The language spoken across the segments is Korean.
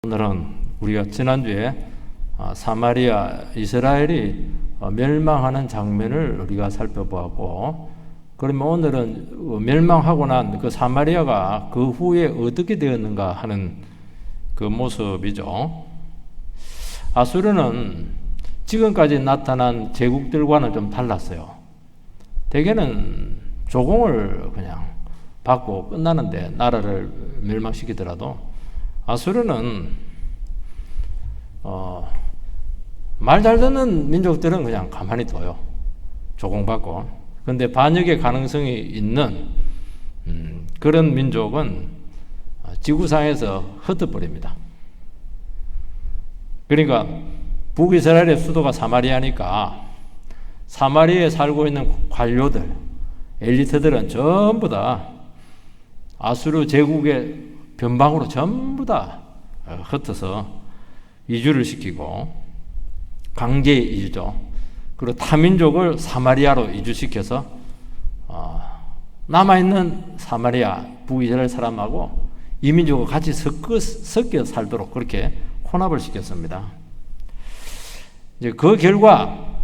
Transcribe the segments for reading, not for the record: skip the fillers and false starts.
오늘은 우리가 지난주에 사마리아 이스라엘이 멸망하는 장면을 우리가 살펴보았고, 그러면 오늘은 멸망하고 난 그 사마리아가 그 후에 어떻게 되었는가 하는 그 모습이죠. 아수르는 지금까지 나타난 제국들과는 좀 달랐어요. 대개는 조공을 그냥 받고 끝나는데, 나라를 멸망시키더라도 아수르는 말 잘 듣는 민족들은 그냥 가만히 둬요. 조공받고. 그런데 반역의 가능성이 있는 그런 민족은 지구상에서 흩어버립니다. 그러니까 북이스라엘의 수도가 사마리아니까 사마리아에 살고 있는 관료들, 엘리트들은 전부 다 아수르 제국의 변방으로 전부 다 흩어서 이주를 시키고, 강제 이주죠. 그리고 타민족을 사마리아로 이주시켜서 남아있는 사마리아 북이스라엘 사람하고 이민족과 같이 섞여 살도록 그렇게 혼합을 시켰습니다. 이제 그 결과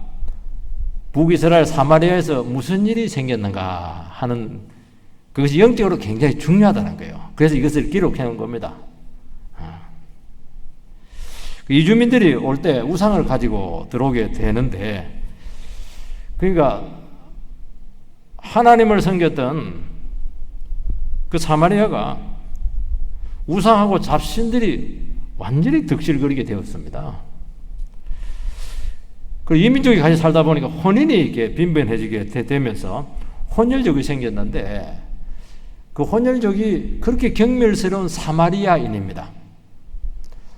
북이스라엘 사마리아에서 무슨 일이 생겼는가 하는, 그것이 영적으로 굉장히 중요하다는 거예요. 그래서 이것을 기록해 놓은 겁니다. 이주민들이 올 때 우상을 가지고 들어오게 되는데, 그러니까 하나님을 섬겼던 그 사마리아가 우상하고 잡신들이 완전히 득실거리게 되었습니다. 그리고 이민족이 같이 살다 보니까 혼인이 이렇게 빈번해지게 되면서 혼혈족이 생겼는데, 그 혼혈족이 그렇게 경멸스러운 사마리아인입니다.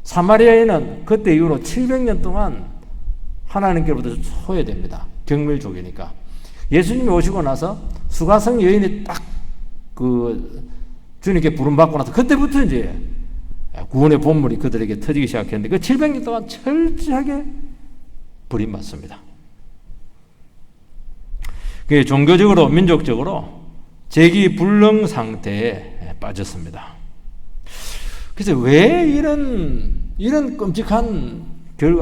사마리아인은 그때 이후로 700년 동안 하나님께로부터 소외됩니다. 경멸족이니까. 예수님이 오시고 나서 수가성 여인이 딱 그 주님께 부름받고 나서 그때부터 이제 구원의 본물이 그들에게 터지기 시작했는데, 그 700년 동안 철저하게 버림받습니다. 그게 종교적으로, 민족적으로 재기불능 상태에 빠졌습니다. 그래서 왜 이런 끔찍한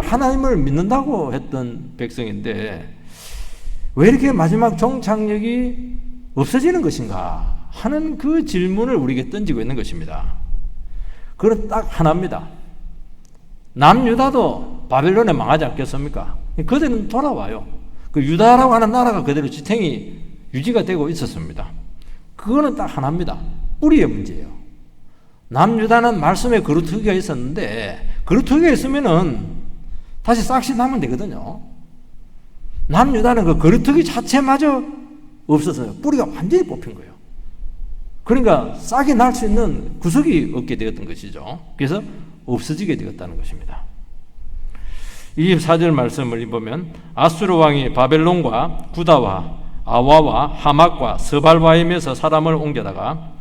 하나님을 믿는다고 했던 백성인데 왜 이렇게 마지막 종착역이 없어지는 것인가 하는 그 질문을 우리에게 던지고 있는 것입니다. 그건 딱 하나입니다. 남유다도 바벨론에 망하지 않겠습니까? 그들은 돌아와요. 그 유다라고 하는 나라가 그대로 지탱이 유지가 되고 있었습니다. 그거는 딱 하나입니다. 뿌리의 문제예요. 남유다는 말씀에 거루터기가 있었는데, 거루터기가 있으면은 다시 싹시 나면 되거든요. 남유다는 그 거루터기 자체마저 없었어요. 뿌리가 완전히 뽑힌 거예요. 그러니까 싹이 날 수 있는 구석이 없게 되었던 것이죠. 그래서 없어지게 되었다는 것입니다. 24절 말씀을 보면, 아수르 왕이 바벨론과 구다와 아와와 하맛과 스발바임에서 사람을 옮겨다가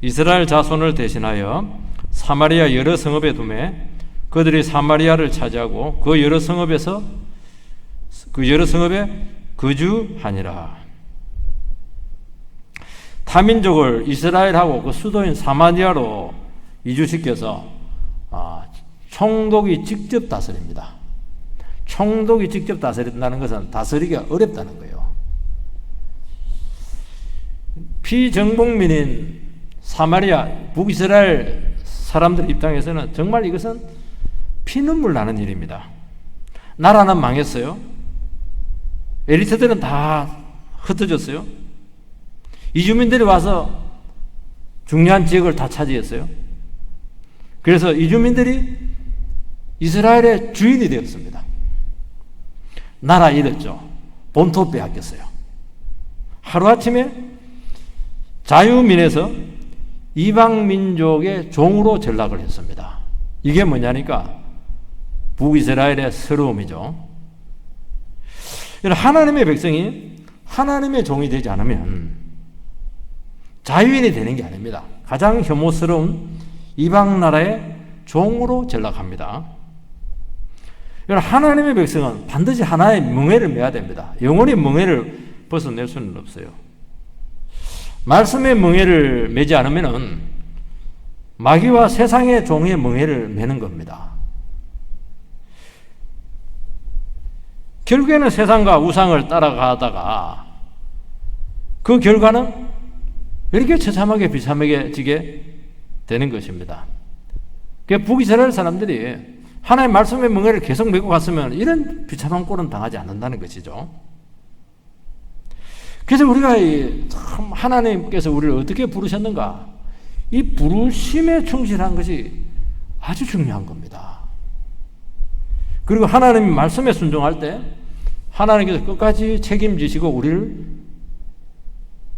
이스라엘 자손을 대신하여 사마리아 여러 성읍에 두매 그들이 사마리아를 차지하고 그 여러 성읍에 거주하니라. 타민족을 이스라엘하고 그 수도인 사마리아로 이주시켜서 총독이 직접 다스립니다. 총독이 직접 다스린다는 것은 다스리기가 어렵다는 거예요. 피정복민인 사마리아, 북이스라엘 사람들 입장에서는 정말 이것은 피눈물 나는 일입니다. 나라는 망했어요. 엘리트들은 다 흩어졌어요. 이주민들이 와서 중요한 지역을 다 차지했어요. 그래서 이주민들이 이스라엘의 주인이 되었습니다. 나라 잃었죠. 본토 빼앗겼어요. 하루아침에 자유민에서 이방민족의 종으로 전락을 했습니다. 이게 뭐냐니까 북이스라엘의 서러움이죠. 하나님의 백성이 하나님의 종이 되지 않으면 자유인이 되는 게 아닙니다. 가장 혐오스러운 이방 나라의 종으로 전락합니다. 하나님의 백성은 반드시 하나의 멍에를 매야 됩니다. 영원히 멍에를 벗어낼 수는 없어요. 말씀의 멍에를 매지 않으면은 마귀와 세상의 종의 멍에를 매는 겁니다. 결국에는 세상과 우상을 따라가다가 그 결과는 이렇게 처참하게 비참하게 되는 것입니다. 북이스라엘 사람들이 하나님의 말씀의 멍에를 계속 메고 갔으면 이런 비참한 꼴은 당하지 않는다는 것이죠. 그래서 우리가 참 하나님께서 우리를 어떻게 부르셨는가, 이 부르심에 충실한 것이 아주 중요한 겁니다. 그리고 하나님의 말씀에 순종할 때 하나님께서 끝까지 책임지시고 우리를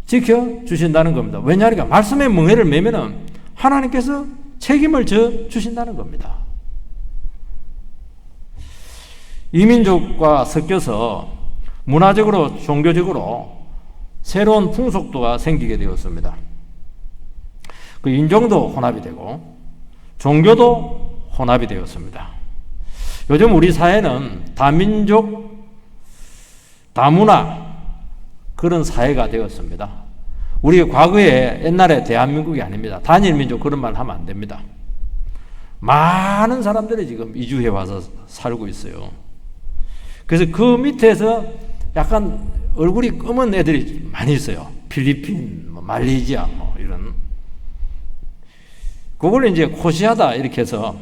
지켜주신다는 겁니다. 왜냐하니까 말씀의 멍에를 매면은 하나님께서 책임을 져 주신다는 겁니다. 이민족과 섞여서 문화적으로 종교적으로 새로운 풍속도가 생기게 되었습니다. 그 인종도 혼합이 되고 종교도 혼합이 되었습니다. 요즘 우리 사회는 다민족, 다문화 그런 사회가 되었습니다. 우리 과거에 옛날에 대한민국이 아닙니다. 단일민족 그런 말 하면 안 됩니다. 많은 사람들이 지금 이주해 와서 살고 있어요. 그래서 그 밑에서 약간 얼굴이 검은 애들이 많이 있어요. 필리핀, 말레이시아 이런. 그걸 이제 코시아다 이렇게 해서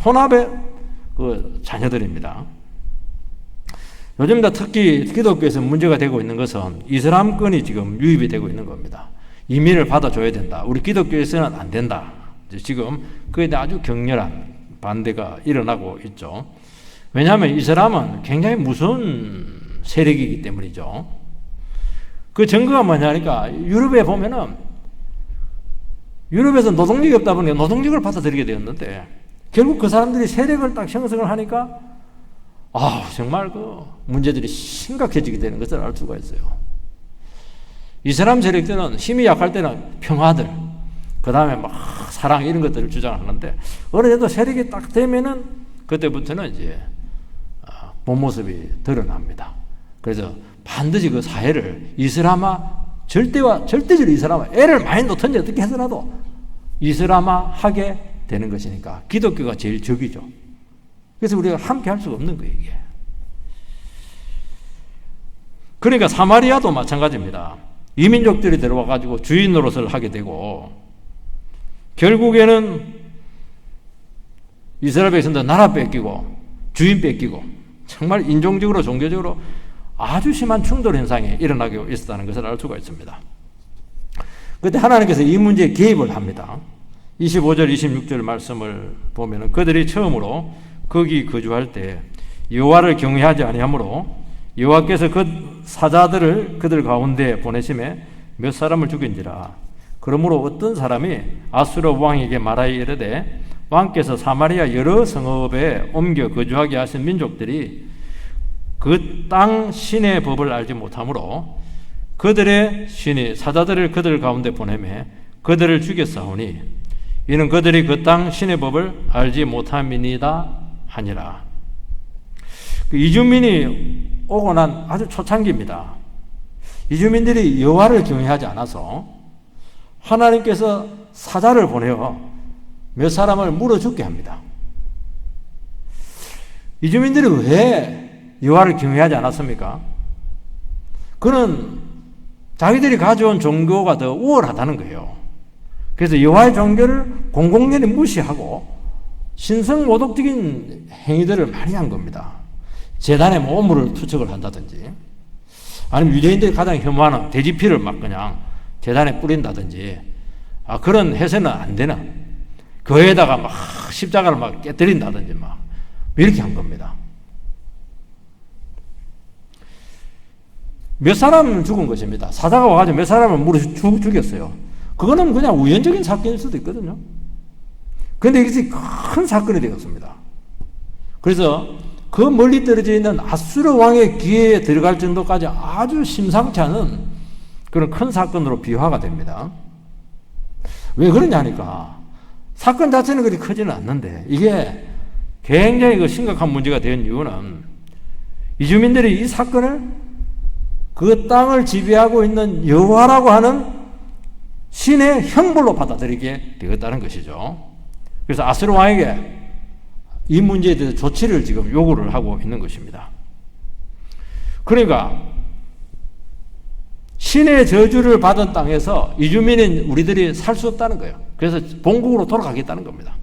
혼합의 그 자녀들입니다. 요즘 특히 기독교에서 문제가 되고 있는 것은 이슬람권이 지금 유입이 되고 있는 겁니다. 이민을 받아줘야 된다. 우리 기독교에서는 안 된다. 지금 그에 대해 아주 격렬한 반대가 일어나고 있죠. 왜냐하면 이슬람은 굉장히 무서운 세력이기 때문이죠. 그 증거가 뭐냐니까 유럽에 보면은 유럽에서 노동력이 없다 보니까 노동력을 받아들이게 되었는데 결국 그 사람들이 세력을 딱 형성을 하니까 정말 그 문제들이 심각해지게 되는 것을 알 수가 있어요. 이슬람 세력들은 힘이 약할 때는 평화들, 그 다음에 막 사랑 이런 것들을 주장하는데 어느 정도 세력이 딱 되면은 그때부터는 이제 본 모습이 드러납니다. 그래서 반드시 그 사회를 절대적으로 이슬람화, 애를 많이 놓든지 어떻게 해서라도 이슬람화 하게 되는 것이니까 기독교가 제일 적이죠. 그래서 우리가 함께 할 수가 없는 거예요, 이게. 그러니까 사마리아도 마찬가지입니다. 이민족들이 들어와가지고 주인 노릇을 하게 되고 결국에는 이스라엘 백성들 나라 뺏기고 주인 뺏기고 정말 인종적으로 종교적으로 아주 심한 충돌 현상이 일어나고 있었다는 것을 알 수가 있습니다. 그때 하나님께서 이 문제에 개입을 합니다. 25절 26절 말씀을 보면 그들이 처음으로 거기 거주할 때 여호와를 경외하지 아니하므로 여호와께서 그 사자들을 그들 가운데 보내심에 몇 사람을 죽인지라. 그러므로 어떤 사람이 아수르 왕에게 말하여 이르되 왕께서 사마리아 여러 성읍에 옮겨 거주하게 하신 민족들이 그 땅 신의 법을 알지 못하므로 그들의 신이 사자들을 그들 가운데 보내매 그들을 죽였사오니 이는 그들이 그 땅 신의 법을 알지 못함이니이다 하니라. 이주민이 오고 난 아주 초창기입니다. 이주민들이 여호와를 경외하지 않아서 하나님께서 사자를 보내어 몇 사람을 물어 죽게 합니다. 이주민들이 왜 여호와를 경외하지 않았습니까? 그는 자기들이 가져온 종교가 더 우월하다는 거예요. 그래서 여호와의 종교를 공공연히 무시하고 신성모독적인 행위들을 많이 한 겁니다. 제단에 오물을 투척을 한다든지 아니면 유대인들이 가장 혐오하는 돼지피를 막 그냥 제단에 뿌린다든지 그런 해서는 안 되는 교회에다가 막 십자가를 막 깨뜨린다든지 막 이렇게 한 겁니다. 몇 사람은 죽은 것입니다. 사자가 와가지고 몇 사람을 물어 죽였어요. 그거는 그냥 우연적인 사건일 수도 있거든요. 그런데 이것이 큰 사건이 되었습니다. 그래서 그 멀리 떨어져 있는 아수르 왕의 귀에 들어갈 정도까지 아주 심상치 않은 그런 큰 사건으로 비화가 됩니다. 왜 그러냐니까 사건 자체는 그리 크지는 않는데 이게 굉장히 심각한 문제가 된 이유는 이주민들이 이 사건을 그 땅을 지배하고 있는 여호와라고 하는 신의 형벌로 받아들이게 되겠다는 것이죠. 그래서 아수르 왕에게 이 문제에 대해서 조치를 지금 요구를 하고 있는 것입니다. 그러니까 신의 저주를 받은 땅에서 이주민인 우리들이 살 수 없다는 거예요. 그래서 본국으로 돌아가겠다는 겁니다.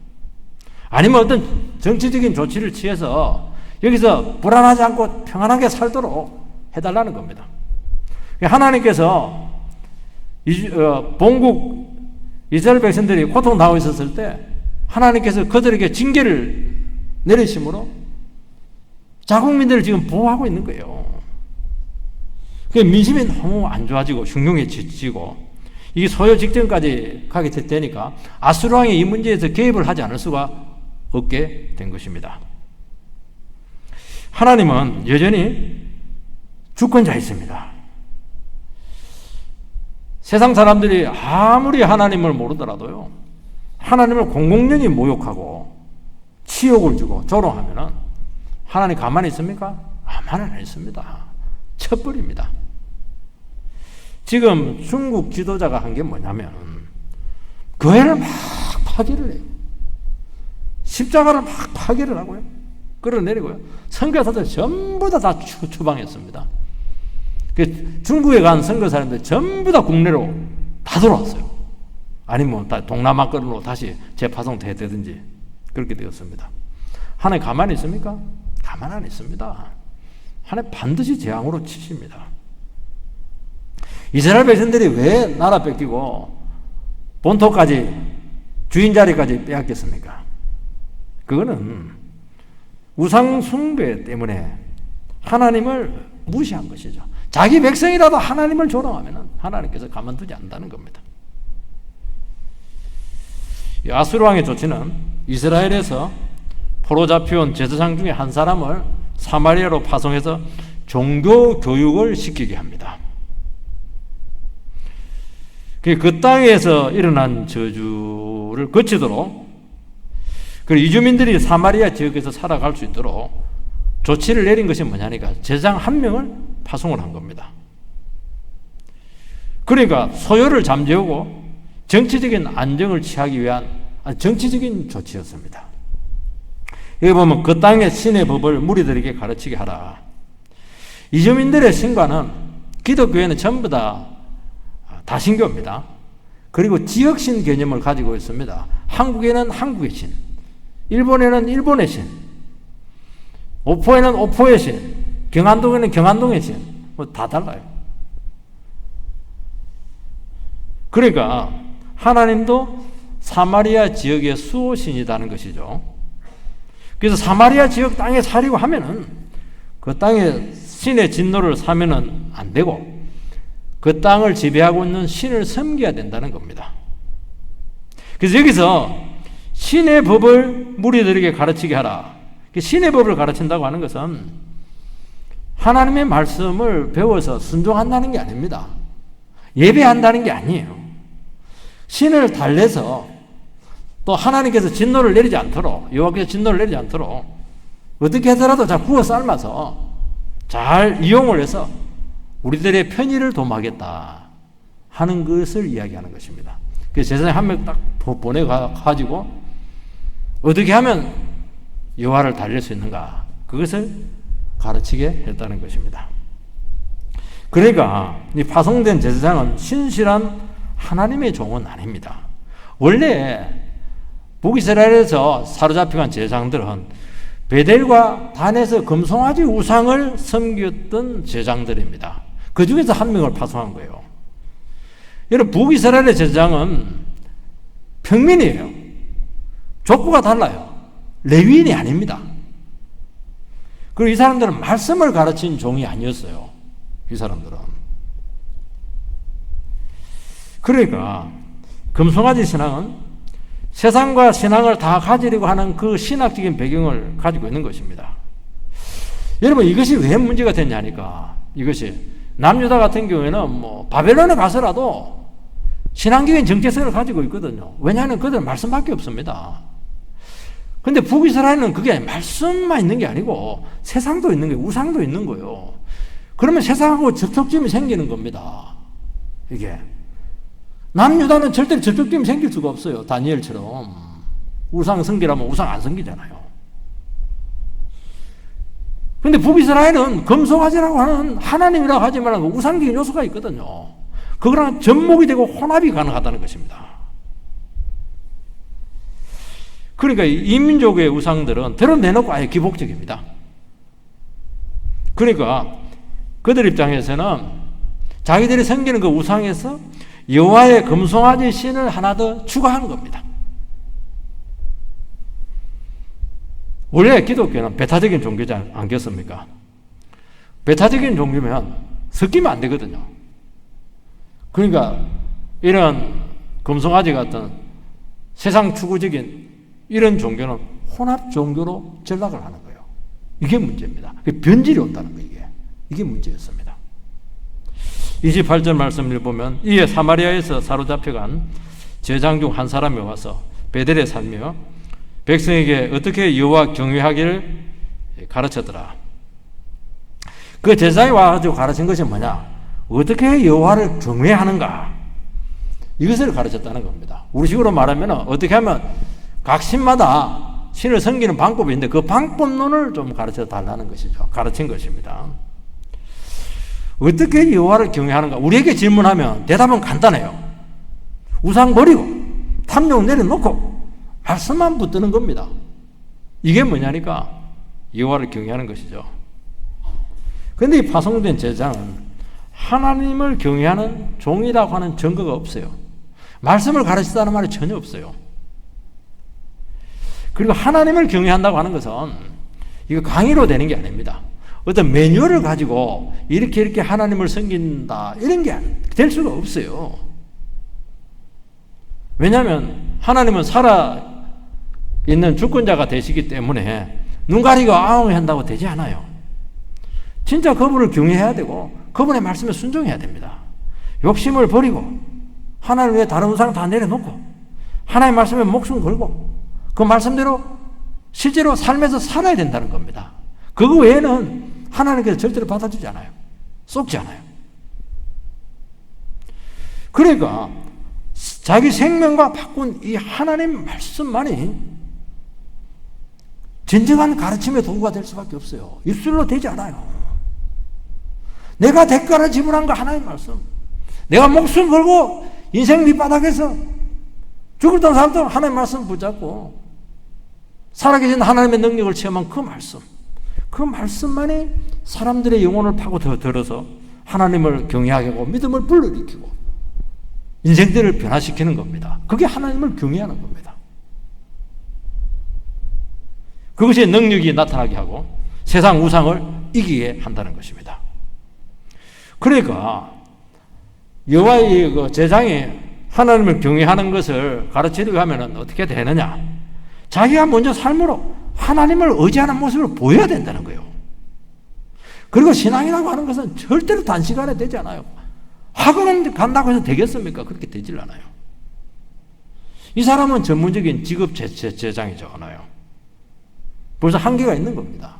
아니면 어떤 정치적인 조치를 취해서 여기서 불안하지 않고 평안하게 살도록 해달라는 겁니다. 하나님께서 본국 이스라엘 백성들이 고통 당하고 있었을 때 하나님께서 그들에게 징계를 내리심으로 자국민들을 지금 보호하고 있는 거예요. 민심이 너무 안 좋아지고 흉흉해지고 이게 소요 직전까지 가게 되니까 아수르 왕이 이 문제에서 개입을 하지 않을 수가 없게 된 것입니다. 하나님은 여전히 주권자이십니다. 세상 사람들이 아무리 하나님을 모르더라도요, 하나님을 공공연히 모욕하고 치욕을 주고 조롱하면은 하나님 가만히 있습니까? 가만히 안 있습니다. 쳐버립니다. 지금 중국 지도자가 한 게 뭐냐면 교회를 막 파괴를 해요. 십자가를 막 파괴를 하고요. 끌어내리고요. 선교사들 전부 다 추방했습니다. 중국에 간 선교사님들 전부 다 국내로 다 돌아왔어요. 아니면 다 동남아권으로 다시 재파송되든지 그렇게 되었습니다. 하나님 가만히 있습니까? 가만히 안 있습니다. 하나님 반드시 재앙으로 치십니다. 이스라엘 백성들이 왜 나라 뺏기고 본토까지 주인 자리까지 빼앗겼습니까? 그거는 우상 숭배 때문에 하나님을 무시한 것이죠. 자기 백성이라도 하나님을 조롱하면 하나님께서 가만두지 않는다는 겁니다. 아수르 왕의 조치는 이스라엘에서 포로 잡혀온 제사장 중에 한 사람을 사마리아로 파송해서 종교 교육을 시키게 합니다. 그 땅에서 일어난 저주를 거치도록 그리고 이주민들이 사마리아 지역에서 살아갈 수 있도록 조치를 내린 것이 뭐냐니까 제사장 한 명을 파송을 한 겁니다. 그러니까 소요를 잠재우고 정치적인 안정을 취하기 위한 정치적인 조치였습니다. 여기 보면 그 땅의 신의 법을 무리들에게 가르치게 하라. 이주민들의 신과는 기독교에는 전부 다 다신교입니다. 그리고 지역신 개념을 가지고 있습니다. 한국에는 한국의 신, 일본에는 일본의 신, 오포에는 오포의 신, 경안동에는 경안동의 신, 다 달라요. 그러니까 하나님도 사마리아 지역의 수호신이라는 것이죠. 그래서 사마리아 지역 땅에 살려고 하면은 그 땅에 신의 진노를 사면은 안 되고 그 땅을 지배하고 있는 신을 섬겨야 된다는 겁니다. 그래서 여기서 신의 법을 무리들에게 가르치게 하라. 신의 법을 가르친다고 하는 것은 하나님의 말씀을 배워서 순종한다는 게 아닙니다. 예배한다는 게 아니에요. 신을 달래서 또 하나님께서 진노를 내리지 않도록, 여호와께서 진노를 내리지 않도록 어떻게 해서라도 잘 구워 삶아서 잘 이용을 해서 우리들의 편의를 도모하겠다 하는 것을 이야기하는 것입니다. 그래서 제사장 한 명 딱 보내가지고 어떻게 하면 여호와를 달랠 수 있는가 그것을 가르치게 했다는 것입니다. 그러니까 이 파송된 제사장은 신실한 하나님의 종은 아닙니다. 원래 북이스라엘에서 사로잡혀간 제사장들은 베델과 단에서 금송아지 우상을 섬겼던 제사장들입니다. 그 중에서 한 명을 파송한 거예요. 여러분, 북이스라엘의 제사장은 평민이에요. 족보가 달라요. 레위인이 아닙니다. 그리고 이 사람들은 말씀을 가르친 종이 아니었어요. 이 사람들은. 그러니까 금송아지 신앙은 세상과 신앙을 다 가지려고 하는 그 신학적인 배경을 가지고 있는 것입니다. 여러분, 이것이 왜 문제가 됐냐니까. 이것이 남유다 같은 경우에는 바벨론에 가서라도 신앙적인 정체성을 가지고 있거든요. 왜냐하면 그들은 말씀밖에 없습니다. 근데 북이스라엘은 그게 말씀만 있는 게 아니고 세상도 있는 거예요. 우상도 있는 거예요. 그러면 세상하고 접촉점이 생기는 겁니다. 이게. 남유다는 절대로 접촉점이 생길 수가 없어요. 다니엘처럼. 우상 섬기라면 우상 안 섬기잖아요. 근데 북이스라엘은 금송아지라고 하는 하나님이라고 하지 말고 우상적인 요소가 있거든요. 그거랑 접목이 되고 혼합이 가능하다는 것입니다. 그러니까 이 민족의 우상들은 드러내놓고 아예 기복적입니다. 그러니까 그들 입장에서는 자기들이 섬기는 그 우상에서 여호와의 금송아지 신을 하나 더 추가한 겁니다. 원래 기독교는 배타적인 종교지 않겠습니까? 배타적인 종교면 섞이면 안 되거든요. 그러니까 이런 금송아지 같은 세상 추구적인 이런 종교는 혼합 종교로 전락을 하는 거예요. 이게 문제입니다. 변질이 온다는 거 이게 문제였습니다. 28절 말씀을 보면 이에 사마리아에서 사로잡혀간 제장 중 한 사람이 와서 베델에 살며 백성에게 어떻게 여호와 경외하기를 가르쳤더라. 그 제사장이 와가지고 가르친 것이 뭐냐? 어떻게 여호와를 경외하는가? 이것을 가르쳤다는 겁니다. 우리식으로 말하면 어떻게 하면 각 신마다 신을 섬기는 방법이 있는데 그 방법론을 좀 가르쳐 달라는 것이죠. 가르친 것입니다. 어떻게 여호와를 경외하는가? 우리에게 질문하면 대답은 간단해요. 우상 버리고 탐욕 내려놓고 말씀만 붙드는 겁니다. 이게 뭐냐니까 여호와를 경외하는 것이죠. 그런데 이 파송된 제장은 하나님을 경외하는 종이라고 하는 증거가 없어요. 말씀을 가르치다는 말이 전혀 없어요. 그리고 하나님을 경외한다고 하는 것은 이거 강의로 되는 게 아닙니다. 어떤 매뉴얼을 가지고 이렇게 하나님을 섬긴다 이런 게 될 수가 없어요. 왜냐하면 하나님은 살아있는 주권자가 되시기 때문에 눈 가리고 아웅 한다고 되지 않아요. 진짜 그분을 경외해야 되고 그분의 말씀에 순종해야 됩니다. 욕심을 버리고 하나님 외에 다른 우상 다 내려놓고 하나님의 말씀에 목숨 걸고 그 말씀대로 실제로 삶에서 살아야 된다는 겁니다. 그거 외에는 하나님께서 절대로 받아주지 않아요. 쏟지 않아요. 그러니까 자기 생명과 바꾼 이 하나님 말씀만이 진정한 가르침의 도구가 될 수밖에 없어요. 입술로 되지 않아요. 내가 대가를 지불한 거 하나님 말씀. 내가 목숨 걸고 인생 밑바닥에서 죽었던 사람도 하나님 말씀 붙잡고 살아계신 하나님의 능력을 체험한 그 말씀. 그 말씀만이 사람들의 영혼을 파고 들어서 하나님을 경외하게 하고 믿음을 불러일으키고 인생들을 변화시키는 겁니다. 그게 하나님을 경외하는 겁니다. 그것이 능력이 나타나게 하고 세상 우상을 이기게 한다는 것입니다. 그러니까 여호와의 그 제장이 하나님을 경외하는 것을 가르치려고 하면 어떻게 되느냐? 자기가 먼저 삶으로 하나님을 의지하는 모습을 보여야 된다는 거예요. 그리고 신앙이라고 하는 것은 절대로 단시간에 되지 않아요. 학원은 간다고 해서 되겠습니까? 그렇게 되질 않아요. 이 사람은 전문적인 직업 제장이잖아요. 벌써 한계가 있는 겁니다.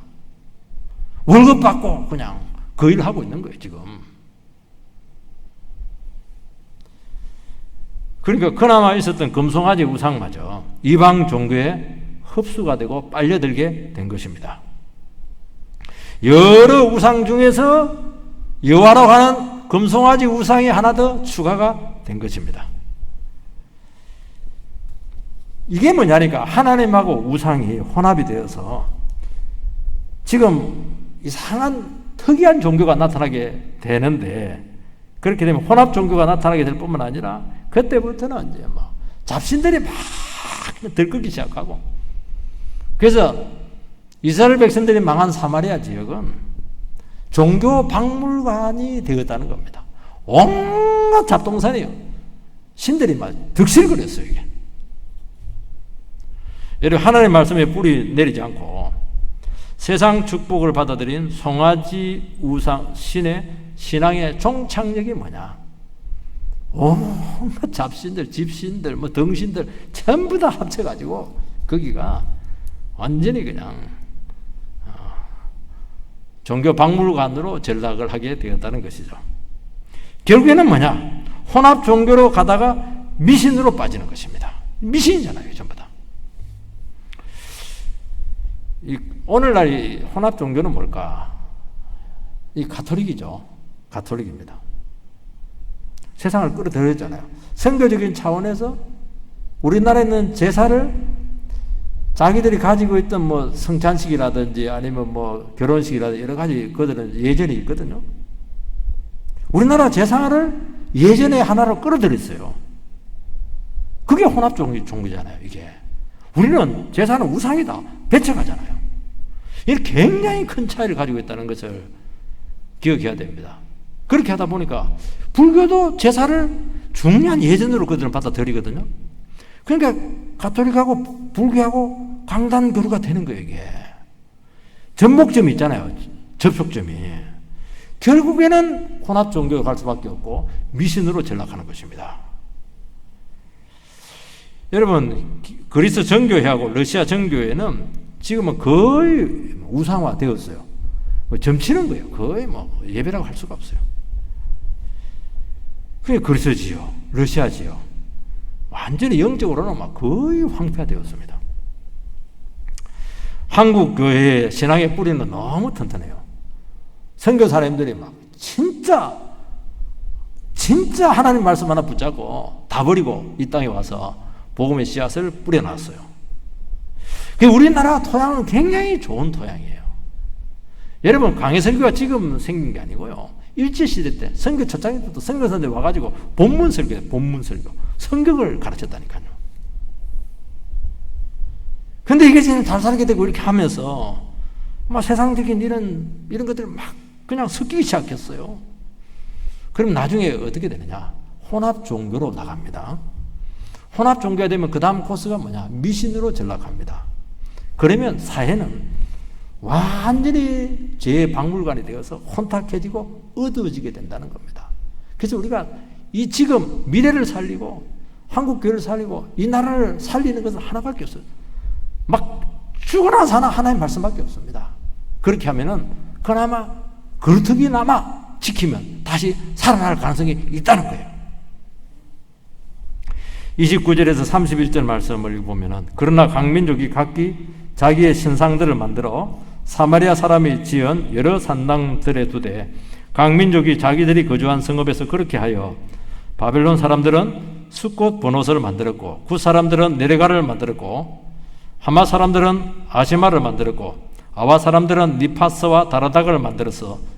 월급 받고 그냥 그 일을 하고 있는 거예요, 지금. 그러니까 그나마 있었던 금송아지 우상마저 이방 종교에 흡수가 되고 빨려들게 된 것입니다. 여러 우상 중에서 여호와라고 하는 금송아지 우상이 하나 더 추가가 된 것입니다. 이게 뭐냐니까 하나님하고 우상이 혼합이 되어서 지금 이상한 특이한 종교가 나타나게 되는데 그렇게 되면 혼합 종교가 나타나게 될 뿐만 아니라 그때부터는 이제 뭐 잡신들이 막 들끓기 시작하고 그래서 이스라엘 백성들이 망한 사마리아 지역은 종교 박물관이 되었다는 겁니다. 온갖 잡동산이요. 신들이 막 득실거렸어요, 이게. 여러분, 하나님의 말씀에 뿌리 내리지 않고 세상 축복을 받아들인 송아지 우상 신의 신앙의 종착역이 뭐냐? 온갖 잡신들, 집신들, 뭐 등신들 전부 다 합쳐가지고 거기가 완전히 그냥 종교 박물관으로 전락을 하게 되었다는 것이죠. 결국에는 뭐냐? 혼합 종교로 가다가 미신으로 빠지는 것입니다. 미신이잖아요, 전부 다. 오늘날 이 혼합 종교는 뭘까? 이 가톨릭이죠. 가톨릭입니다. 세상을 끌어들였잖아요. 선교적인 차원에서 우리나라에는 제사를 자기들이 가지고 있던 뭐 성찬식이라든지 아니면 뭐 결혼식이라든지 여러 가지 그들은 예전이 있거든요. 우리나라 제사를 예전에 하나로 끌어들였어요. 그게 혼합 종교잖아요, 이게. 우리는 제사는 우상이다. 배척하잖아요. 이게 굉장히 큰 차이를 가지고 있다는 것을 기억해야 됩니다. 그렇게 하다 보니까 불교도 제사를 중요한 예전으로 그들은 받아들이거든요. 그러니까 가톨릭하고 불교하고 강단교류가 되는 거예요, 이게. 접목점이 있잖아요. 접촉점이. 결국에는 혼합 종교로 갈 수밖에 없고 미신으로 전락하는 것입니다. 여러분, 그리스 정교회하고 러시아 정교회는 지금은 거의 우상화 되었어요. 점치는 거예요. 거의 뭐 예배라고 할 수가 없어요. 그게 그리스지요. 러시아지요. 완전히 영적으로는 막 거의 황폐화되었습니다. 한국 교회의 신앙의 뿌리는 너무 튼튼해요. 선교사님들이 막 진짜 하나님 말씀 하나 붙잡고 다 버리고 이 땅에 와서 복음의 씨앗을 뿌려놨어요. 우리나라 토양은 굉장히 좋은 토양이에요. 여러분, 강해설교가 지금 생긴 게 아니고요. 일제시대 때 선교 초창기 때도 선교사들이 와가지고 본문설교예요. 본문설교. 성경을 가르쳤다니까요. 근데 이게 지금 잘 살게 되고 이렇게 하면서 막 세상적인 이런 것들을 막 그냥 섞이기 시작했어요. 그럼 나중에 어떻게 되느냐? 혼합 종교로 나갑니다. 혼합 종교가 되면 그 다음 코스가 뭐냐? 미신으로 전락합니다. 그러면 사회는 완전히 죄의 박물관이 되어서 혼탁해지고 어두워지게 된다는 겁니다. 그래서 우리가 이 지금 미래를 살리고 한국 교회를 살리고 이 나라를 살리는 것은 하나밖에 없어요. 막 죽어나 사나 하나의 말씀밖에 없습니다. 그렇게 하면은 그나마 그루터기나마 지키면 다시 살아날 가능성이 있다는 거예요. 29절에서 31절 말씀을 읽어보면은 그러나 강민족이 각기 자기의 신상들을 만들어 사마리아 사람이 지은 여러 산당들에 두되 강민족이 자기들이 거주한 성읍에서 그렇게 하여 바벨론 사람들은 숫꽃 버노스를 만들었고 굿 사람들은 네레가를 만들었고 하마 사람들은 아시마를 만들었고 아와 사람들은 니파스와 다라닥을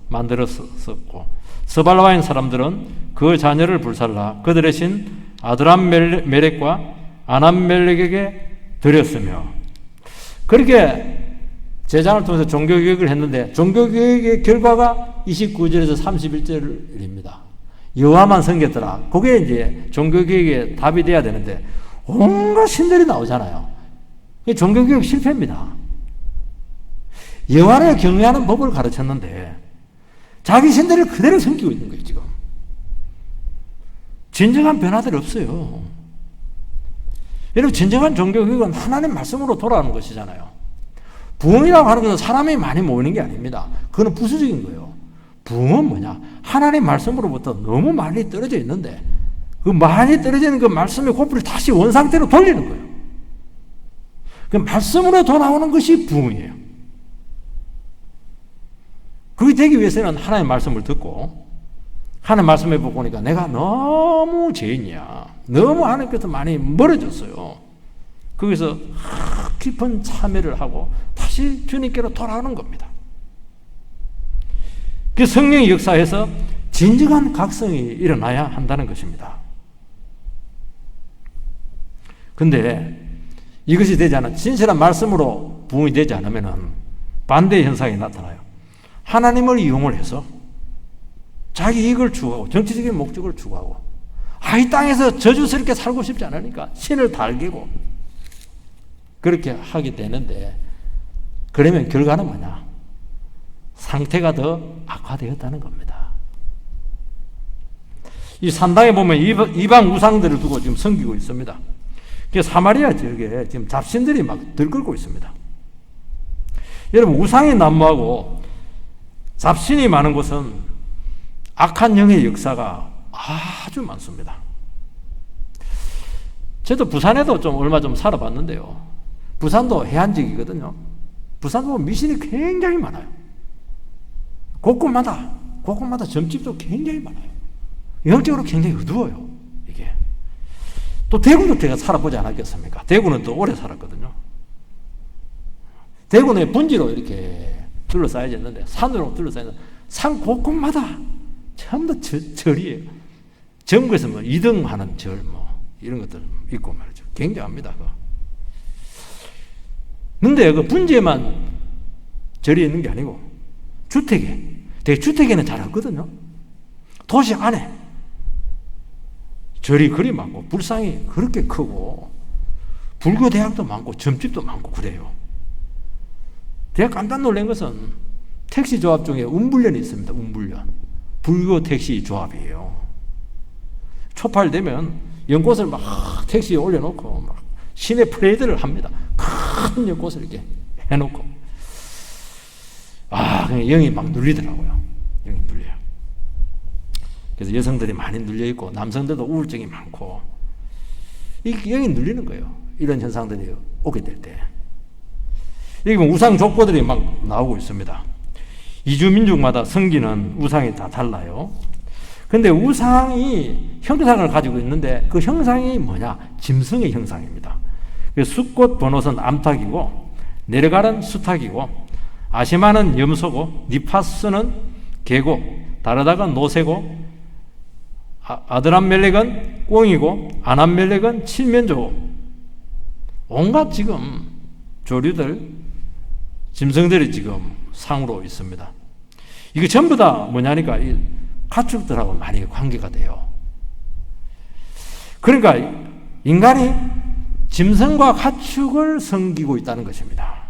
만들었었고 스발와인 사람들은 그 자녀를 불살라 그들의 신 아드람멜렉과 아남멜렉에게 드렸으며 그렇게 제장을 통해서 종교교육을 했는데 종교교육의 결과가 29절에서 31절입니다. 여호와만 섬겼더라. 그게 이제 종교교육의 답이 돼야 되는데 온갖 신들이 나오잖아요. 종교교육 실패입니다. 여호와를 경외하는 법을 가르쳤는데 자기 신들을 그대로 섬기고 있는 거예요, 지금. 진정한 변화들이 없어요. 여러분, 진정한 종교교육은 하나님 말씀으로 돌아가는 것이잖아요. 부흥이라고 하는 것은 사람이 많이 모이는 게 아닙니다. 그건 부수적인 거예요. 부흥은 뭐냐? 하나님 말씀으로부터 너무 많이 떨어져 있는데 그 많이 떨어져 있는 그 말씀의 고리를 다시 원상태로 돌리는 거예요. 그 말씀으로 돌아오는 것이 부흥이에요. 그게 되기 위해서는 하나님의 말씀을 듣고 하나님 말씀해 보니까 내가 너무 죄인이야. 너무 하나님께서 많이 멀어졌어요. 거기서 깊은 참회를 하고 다시 주님께로 돌아오는 겁니다. 그 성령의 역사에서 진정한 각성이 일어나야 한다는 것입니다. 근데 이것이 되지 않아 진실한 말씀으로 부흥이 되지 않으면 반대의 현상이 나타나요. 하나님을 이용을 해서 자기 이익을 추구하고 정치적인 목적을 추구하고 이 땅에서 저주스럽게 살고 싶지 않으니까 신을 달개고 그렇게 하게 되는데 그러면 결과는 뭐냐? 상태가 더 악화되었다는 겁니다. 이 산당에 보면 이방 우상들을 두고 지금 섬기고 있습니다. 사마리아 지역에 지금 잡신들이 막 들끓고 있습니다. 여러분, 우상이 난무하고 잡신이 많은 곳은 악한 영의 역사가 아주 많습니다. 저도 부산에도 얼마 좀 살아봤는데요. 부산도 해안 지역이거든요. 부산도 미신이 굉장히 많아요. 곳곳마다 점집도 굉장히 많아요. 영적으로 굉장히 어두워요. 이게. 또 대구도 제가 살아보지 않았겠습니까? 대구는 또 오래 살았거든요. 대구는 분지로 이렇게 둘러싸여져 있는데, 산으로 둘러싸여 있는데, 산 곳곳마다 전부 다 절이에요. 전국에서 뭐 2등 하는 절, 이런 것들 있고 말이죠. 굉장합니다. 근데 그 분지에만 절이 있는 게 아니고, 대주택에는 잘 없거든요. 도시 안에 절이 그리 많고, 불상이 그렇게 크고, 불교대학도 많고, 점집도 많고, 그래요. 제가 깜짝 놀란 것은 택시 조합 중에 운불련이 있습니다. 운불련. 불교 택시 조합이에요. 초팔되면 연꽃을 막 택시에 올려놓고 막 시내 프레이드를 합니다. 큰 연꽃을 이렇게 해놓고. 그냥 영이 막 눌리더라고요. 영이 눌려요. 그래서 여성들이 많이 눌려있고, 남성들도 우울증이 많고, 이 영이 눌리는 거예요. 이런 현상들이 오게 될 때. 여기 보면 우상 족보들이 막 나오고 있습니다. 이주민족마다 성기는 우상이 다 달라요. 근데 우상이 형상을 가지고 있는데, 그 형상이 뭐냐? 짐승의 형상입니다. 숫꽃 번호선 암탉이고, 내려가는 수탉이고, 아시마는 염소고, 니파스는 개고, 다르다가 노새고, 아드람멜렉은 꿩이고, 아남멜렉은 칠면조고, 온갖 지금 조류들, 짐승들이 지금 상으로 있습니다. 이게 전부 다 뭐냐니까 이 가축들하고 많이 관계가 돼요. 그러니까 인간이 짐승과 가축을 섬기고 있다는 것입니다.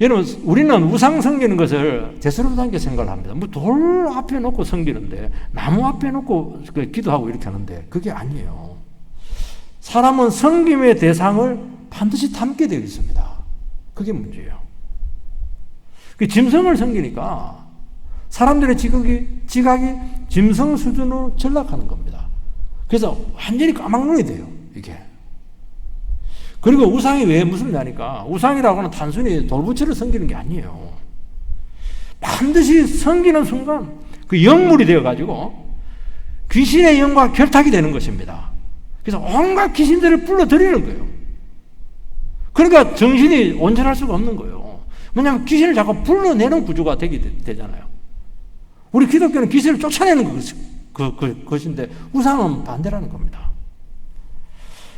여러분, 우리는 우상 섬기는 것을 대수롭다는 생각을 합니다. 뭐 돌 앞에 놓고 섬기는데, 나무 앞에 놓고 기도하고 이렇게 하는데, 그게 아니에요. 사람은 섬김의 대상을 반드시 담게 되어 있습니다. 그게 문제예요. 짐승을 섬기니까 사람들의 지각이 짐승 수준으로 전락하는 겁니다. 그래서 완전히 까막눈이 돼요, 이게. 그리고 우상이 왜 무섭냐니까, 우상이라고 하는 단순히 돌부처를 섬기는 게 아니에요. 반드시 섬기는 순간 그 영물이 되어가지고 귀신의 영과 결탁이 되는 것입니다. 그래서 온갖 귀신들을 불러들이는 거예요. 그러니까 정신이 온전할 수가 없는 거예요. 왜냐하면 귀신을 자꾸 불러내는 구조가 되잖아요. 우리 기독교는 귀신을 쫓아내는 것인데, 우상은 반대라는 겁니다.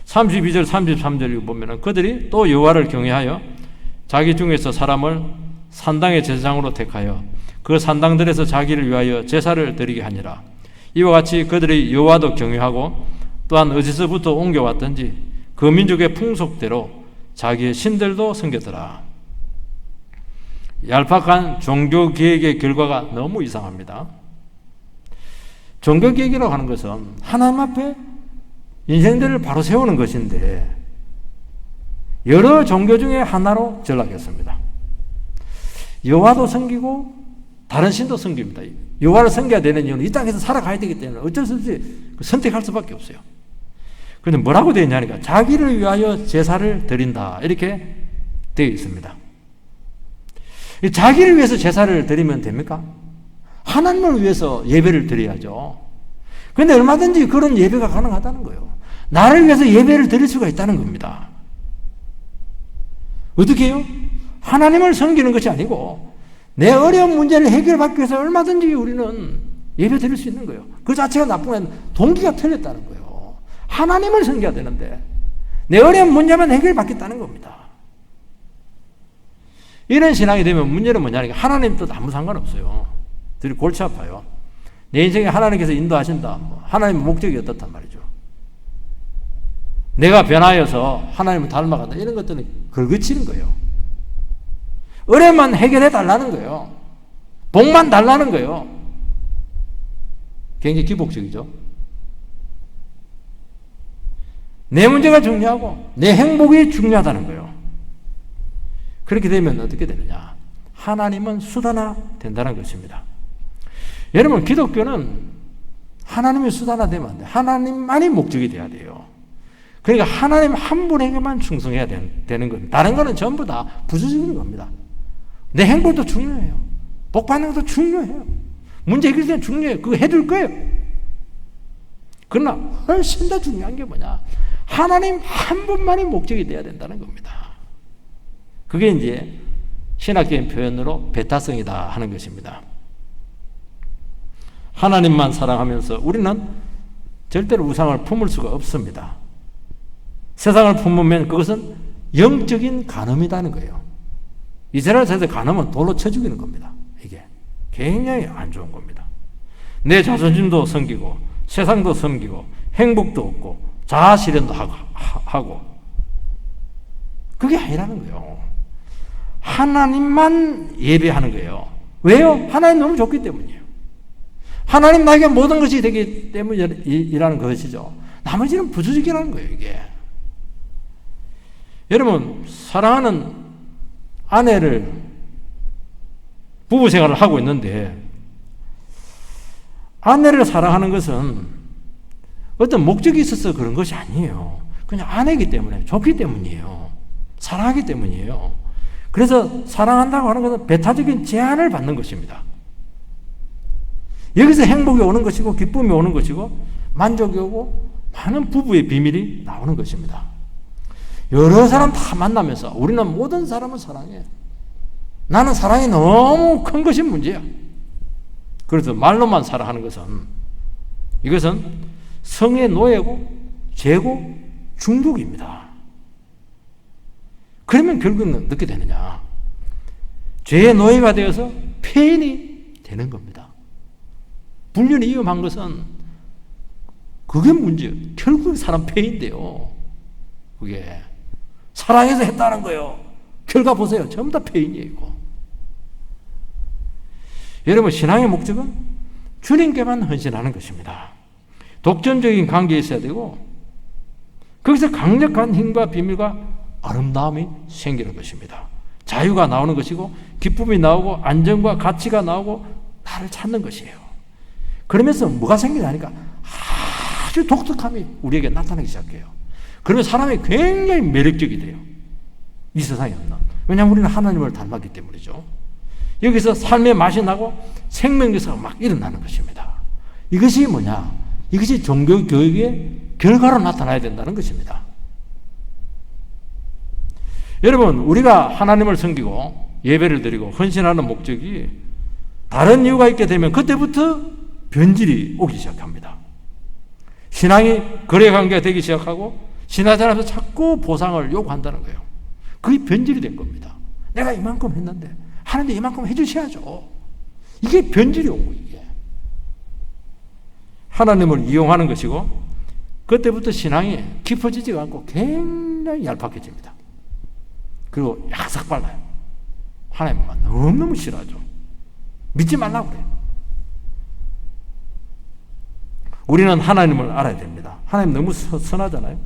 32절, 33절 보면은 그들이 또 여호와를 경외하여 자기 중에서 사람을 산당의 제사장으로 택하여 그 산당들에서 자기를 위하여 제사를 드리게 하니라. 이와 같이 그들이 여호와도 경외하고 또한 어디서부터 옮겨왔든지 그 민족의 풍속대로 자기의 신들도 섬겼더라. 얄팍한 종교개혁의 결과가 너무 이상합니다. 종교개혁이라고 하는 것은 하나님 앞에 인생들을 바로 세우는 것인데, 여러 종교 중에 하나로 전락했습니다. 여호와도 섬기고 다른 신도 섬깁니다. 여호와를 섬겨야 되는 이유는 이 땅에서 살아가야 되기 때문에 어쩔 수 없이 선택할 수밖에 없어요. 그런데 뭐라고 되어 있냐니까, 자기를 위하여 제사를 드린다, 이렇게 되어 있습니다. 자기를 위해서 제사를 드리면 됩니까? 하나님을 위해서 예배를 드려야죠. 그런데 얼마든지 그런 예배가 가능하다는 거예요. 나를 위해서 예배를 드릴 수가 있다는 겁니다. 어떻게 해요? 하나님을 섬기는 것이 아니고 내 어려운 문제를 해결받기 위해서 얼마든지 우리는 예배 드릴 수 있는 거예요. 그 자체가 나쁜 건 동기가 틀렸다는 거예요. 하나님을 섬겨야 되는데 내 어려운 문제만 해결받겠다는 겁니다. 이런 신앙이 되면 문제는 뭐냐니까, 하나님 뜻 아무 상관없어요. 들이 골치 아파요. 내 인생에 하나님께서 인도하신다, 하나님의 목적이 어떻단 말이죠. 내가 변하여서 하나님을 닮아간다, 이런 것들은 걸거치는 거예요. 어려움만 해결해 달라는 거예요. 복만 달라는 거예요. 굉장히 기복적이죠. 내 문제가 중요하고 내 행복이 중요하다는 거예요. 그렇게 되면 어떻게 되느냐? 하나님은 수단화 된다는 것입니다. 여러분, 기독교는 하나님의 수단화 되면 안 돼요. 하나님만이 목적이 돼야 돼요. 그러니까 하나님 한 분에게만 충성해야 되는 겁니다. 다른 거는 전부 다 부수적인 겁니다. 내 행복도 중요해요. 복 받는 것도 중요해요. 문제 해결되면 중요해요. 그거 해줄 거예요. 그러나 훨씬 더 중요한 게 뭐냐? 하나님 한 분만이 목적이 돼야 된다는 겁니다. 그게 이제 신학적인 표현으로 배타성이다 하는 것입니다. 하나님만 사랑하면서 우리는 절대로 우상을 품을 수가 없습니다. 세상을 품으면 그것은 영적인 간음이라는 거예요. 이스라엘 세대 간음은 돌로 쳐 죽이는 겁니다. 이게 굉장히 안 좋은 겁니다. 내 자존심도 섬기고 세상도 섬기고 행복도 없고 자아실현도 하고 그게 아니라는 거예요. 하나님만 예배하는 거예요. 왜요? 하나님 너무 좋기 때문이에요. 하나님 나에게 모든 것이 되기 때문이라는 것이죠. 나머지는 부수적이라는 거예요, 이게. 여러분, 사랑하는 아내를 부부 생활을 하고 있는데, 아내를 사랑하는 것은 어떤 목적이 있어서 그런 것이 아니에요. 그냥 아내이기 때문에, 좋기 때문이에요. 사랑하기 때문이에요. 그래서 사랑한다고 하는 것은 배타적인 제한을 받는 것입니다. 여기서 행복이 오는 것이고 기쁨이 오는 것이고 만족이 오고 많은 부부의 비밀이 나오는 것입니다. 여러 사람 다 만나면서 우리는 모든 사람을 사랑해. 나는 사랑이 너무 큰 것이 문제야. 그래서 말로만 사랑하는 것은 이것은 성의 노예고 죄고 중독입니다. 그러면 결국은 어떻게 되느냐? 죄의 노예가 되어서 폐인이 되는 겁니다. 불륜이 위험한 것은 그게 문제예요. 결국 사람 폐인돼요. 그게 사랑해서 했다는 거예요. 결과 보세요. 전부 다 폐인이에요. 이거. 여러분, 신앙의 목적은 주님께만 헌신하는 것입니다. 독점적인 관계에 있어야 되고 거기서 강력한 힘과 비밀과 아름다움이 생기는 것입니다. 자유가 나오는 것이고 기쁨이 나오고 안정과 가치가 나오고 나를 찾는 것이에요. 그러면서 뭐가 생기냐니까 아주 독특함이 우리에게 나타나기 시작해요. 그러면 사람이 굉장히 매력적이 돼요. 이 세상에 없는. 왜냐하면 우리는 하나님을 닮았기 때문이죠. 여기서 삶의 맛이 나고 생명력이 막 일어나는 것입니다. 이것이 뭐냐? 이것이 종교교육의 결과로 나타나야 된다는 것입니다. 여러분, 우리가 하나님을 섬기고 예배를 드리고 헌신하는 목적이 다른 이유가 있게 되면 그때부터 변질이 오기 시작합니다. 신앙이 거래관계가 되기 시작하고 신하자라면서 자꾸 보상을 요구한다는 거예요. 그게 변질이 된 겁니다. 내가 이만큼 했는데 하나님 이만큼 해주셔야죠. 이게 변질이 온 거예요. 이게. 하나님을 이용하는 것이고 그때부터 신앙이 깊어지지가 않고 굉장히 얄팍해집니다. 그리고 약삭 발라요. 하나님만 너무너무 싫어하죠. 믿지 말라고 그래요. 우리는 하나님을 알아야 됩니다. 하나님 너무 선하잖아요.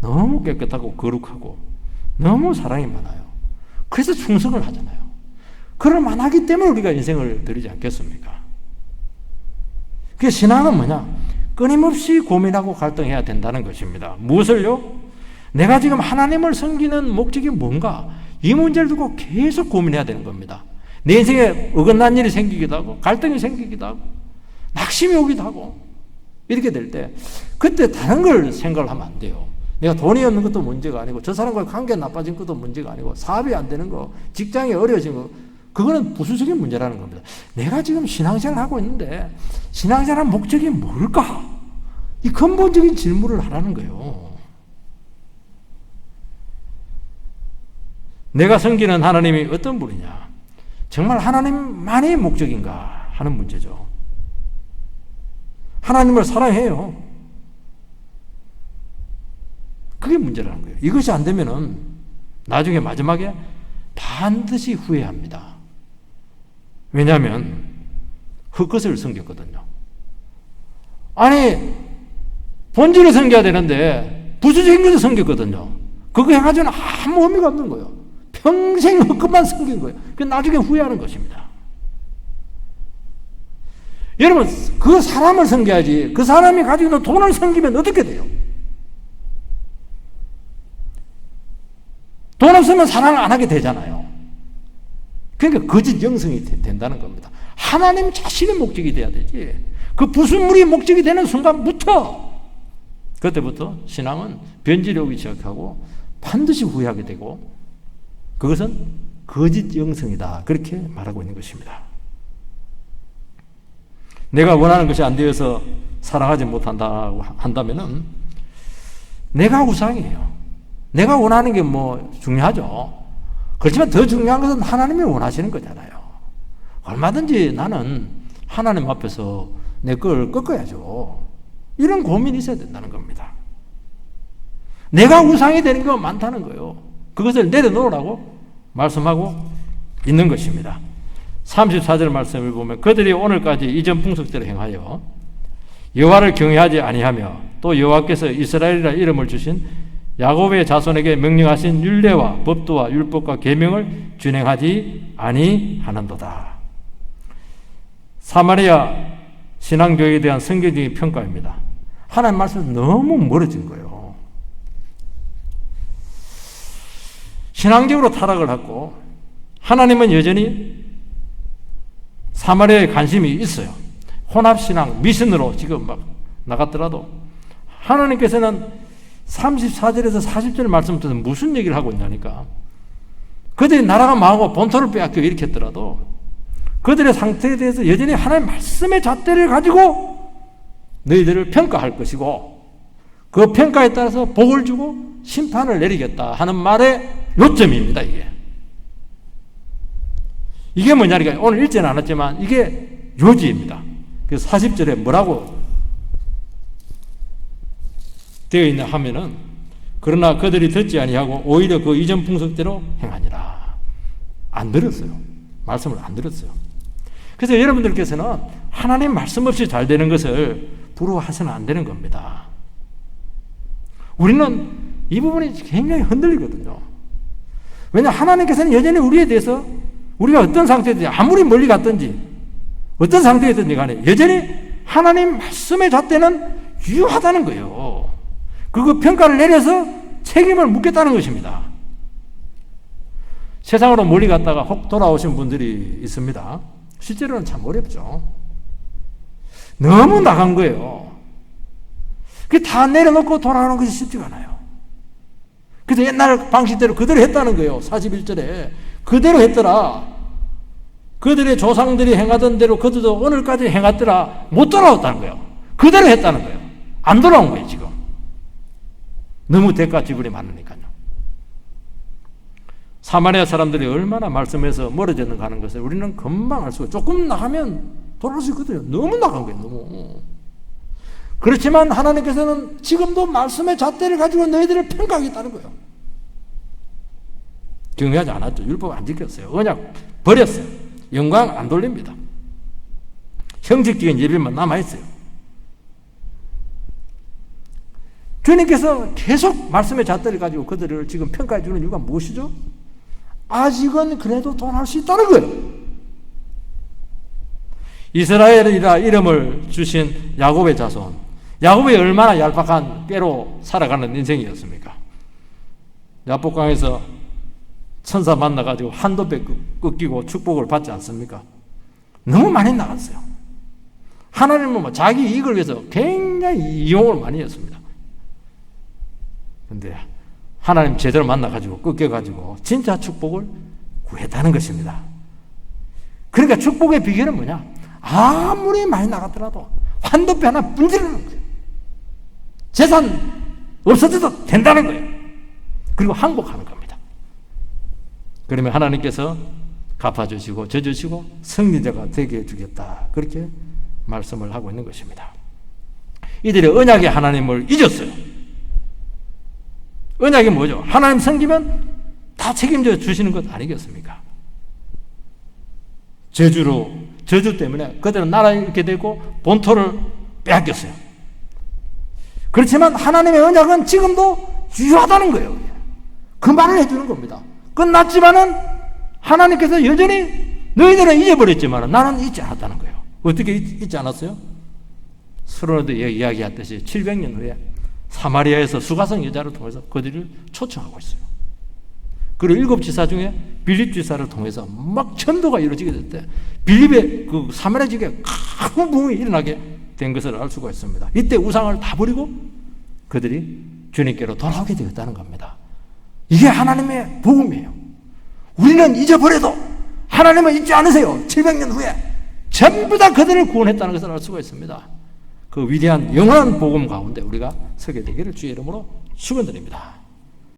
너무 깨끗하고 거룩하고 너무 사랑이 많아요. 그래서 충성을 하잖아요. 그럴 만하기 때문에 우리가 인생을 드리지 않겠습니까? 그 신앙은 뭐냐? 끊임없이 고민하고 갈등해야 된다는 것입니다. 무엇을요? 내가 지금 하나님을 섬기는 목적이 뭔가? 이 문제를 두고 계속 고민해야 되는 겁니다. 내 인생에 어긋난 일이 생기기도 하고 갈등이 생기기도 하고 낙심이 오기도 하고 이렇게 될 때 그때 다른 걸 생각을 하면 안 돼요. 내가 돈이 없는 것도 문제가 아니고 저 사람과의 관계가 나빠진 것도 문제가 아니고 사업이 안 되는 거, 직장이 어려워진 거 그거는 부수적인 문제라는 겁니다. 내가 지금 신앙생활을 하고 있는데 신앙생활의 목적이 뭘까? 이 근본적인 질문을 하라는 거예요. 내가 섬기는 하나님이 어떤 분이냐? 정말 하나님만의 목적인가 하는 문제죠. 하나님을 사랑해요. 그게 문제라는 거예요. 이것이 안 되면은 나중에 마지막에 반드시 후회합니다. 왜냐하면 헛것을 섬겼거든요. 아니 본질을 섬겨야 되는데 부수적인 것을 섬겼거든요. 그거 해가지고는 아무 의미가 없는 거예요. 평생 헛것만 섬긴 거예요. 그 나중에 후회하는 것입니다. 여러분, 그 사람을 섬겨야지 그 사람이 가지고 있는 돈을 섬기면 어떻게 돼요? 돈 없으면 사랑을 안 하게 되잖아요. 그러니까 거짓 영성이 된다는 겁니다. 하나님 자신의 목적이 돼야 되지. 그 부순물이 목적이 되는 순간부터 그때부터 신앙은 변질이 오기 시작하고 반드시 후회하게 되고 그것은 거짓 영성이다. 그렇게 말하고 있는 것입니다. 내가 원하는 것이 안 되어서 사랑하지 못한다고 한다면은 내가 우상이에요. 내가 원하는 게 뭐 중요하죠. 그렇지만 더 중요한 것은 하나님이 원하시는 거잖아요. 얼마든지 나는 하나님 앞에서 내 걸 꺾어야죠. 이런 고민이 있어야 된다는 겁니다. 내가 우상이 되는 거 많다는 거예요. 그것을 내려놓으라고 말씀하고 있는 것입니다. 34절 말씀을 보면 그들이 오늘까지 이전 풍속대로 행하여 여호와를 경외하지 아니하며 또 여호와께서 이스라엘이라 이름을 주신 야곱의 자손에게 명령하신 율례와 법도와 율법과 계명을 준행하지 아니하는도다. 사마리아 신앙교회에 대한 성경적인 평가입니다. 하나님 말씀에서 너무 멀어진 거예요. 신앙적으로 타락을 하고 하나님은 여전히 사마리아에 관심이 있어요. 혼합신앙, 미신으로 지금 막 나갔더라도 하나님께서는 34절에서 40절 말씀부터 무슨 얘기를 하고 있냐니까 그들이 나라가 망하고 본토를 빼앗겨 일으켰더라도 그들의 상태에 대해서 여전히 하나님의 말씀의 잣대를 가지고 너희들을 평가할 것이고 그 평가에 따라서 복을 주고 심판을 내리겠다 하는 말의 요점입니다. 이게 뭐냐니까 오늘 읽지는 않았지만 이게 요지입니다. 그래서 40절에 뭐라고 되어 있나 하면은 그러나 그들이 듣지 아니하고 오히려 그 이전 풍속대로 행하니라. 안 들었어요. 말씀을 안 들었어요. 그래서 여러분들께서는 하나님 말씀 없이 잘 되는 것을 부러워하셔는 안 되는 겁니다. 우리는 이 부분이 굉장히 흔들리거든요. 왜냐하면 하나님께서는 여전히 우리에 대해서 우리가 어떤 상태든지 아무리 멀리 갔든지 어떤 상태이든지 간에 여전히 하나님 말씀의 잣대는 유효하다는 거예요. 그거 평가를 내려서 책임을 묻겠다는 것입니다. 세상으로 멀리 갔다가 혹 돌아오신 분들이 있습니다. 실제로는 참 어렵죠. 너무 나간 거예요. 그게 다 내려놓고 돌아오는 것이 쉽지가 않아요. 그래서 옛날 방식대로 그대로 했다는 거예요. 41절에 그대로 했더라. 그들의 조상들이 행하던 대로 그들도 오늘까지 행하더라. 못 돌아왔다는 거예요. 그대로 했다는 거예요. 안 돌아온 거예요 지금. 너무 대가 지불이 많으니까요. 사마리아 사람들이 얼마나 말씀에서 멀어졌는가 하는 것을 우리는 금방 알 수가 있어요. 조금 나가면 돌아올 수 있거든요. 너무 나간 거예요. 너무. 그렇지만 하나님께서는 지금도 말씀의 잣대를 가지고 너희들을 평가하겠다는 거예요. 경외하지 않았죠. 율법 안 지켰어요. 언약 버렸어요. 영광 안 돌립니다. 형식적인 예배만 남아있어요. 주님께서 계속 말씀의 잣대를 가지고 그들을 지금 평가해 주는 이유가 무엇이죠? 아직은 그래도 돌아올 수 있다는 거예요. 이스라엘이라 이름을 주신 야곱의 자손. 야곱이 얼마나 얄팍한 꾀로 살아가는 인생이었습니까? 야복강에서 천사 만나가지고 한도배 꺾이고 축복을 받지 않습니까? 너무 많이 나갔어요. 하나님은 뭐 자기 이익을 위해서 굉장히 이용을 많이 했습니다. 근데 하나님 제대로 만나가지고 꺾여가지고 진짜 축복을 구했다는 것입니다. 그러니까 축복의 비결은 뭐냐? 아무리 많이 나갔더라도 환도뼈 하나 분지르는 거예요. 재산 없어져도 된다는 거예요. 그리고 항복하는 겁니다. 그러면 하나님께서 갚아주시고 져주시고 승리자가 되게 해주겠다. 그렇게 말씀을 하고 있는 것입니다. 이들이 언약의 하나님을 잊었어요. 언약이 뭐죠? 하나님 섬기면 다 책임져 주시는 것 아니겠습니까? 저주 때문에 그들은 나라에 이렇게 되고 본토를 빼앗겼어요. 그렇지만 하나님의 언약은 지금도 유효하다는 거예요. 그 말을 해주는 겁니다. 끝났지만은 하나님께서 여전히 너희들은 잊어버렸지만 나는 잊지 않았다는 거예요. 어떻게 있지 않았어요? 서론에도 이야기했듯이 700년 후에 사마리아에서 수가성 여자를 통해서 그들을 초청하고 있어요. 그리고 7 지사 중에 빌립 지사를 통해서 막 전도가 이루어지게 될 때 빌립의 그 사마리아 지역에 큰 부흥이 일어나게 된 것을 알 수가 있습니다. 이때 우상을 다 버리고 그들이 주님께로 돌아오게 되었다는 겁니다. 이게 하나님의 복음이에요. 우리는 잊어버려도 하나님은 잊지 않으세요. 700년 후에 전부 다 그들을 구원했다는 것을 알 수가 있습니다. 그 위대한 영원한 복음 가운데 우리가 서게 되기를 주의 이름으로 축원드립니다.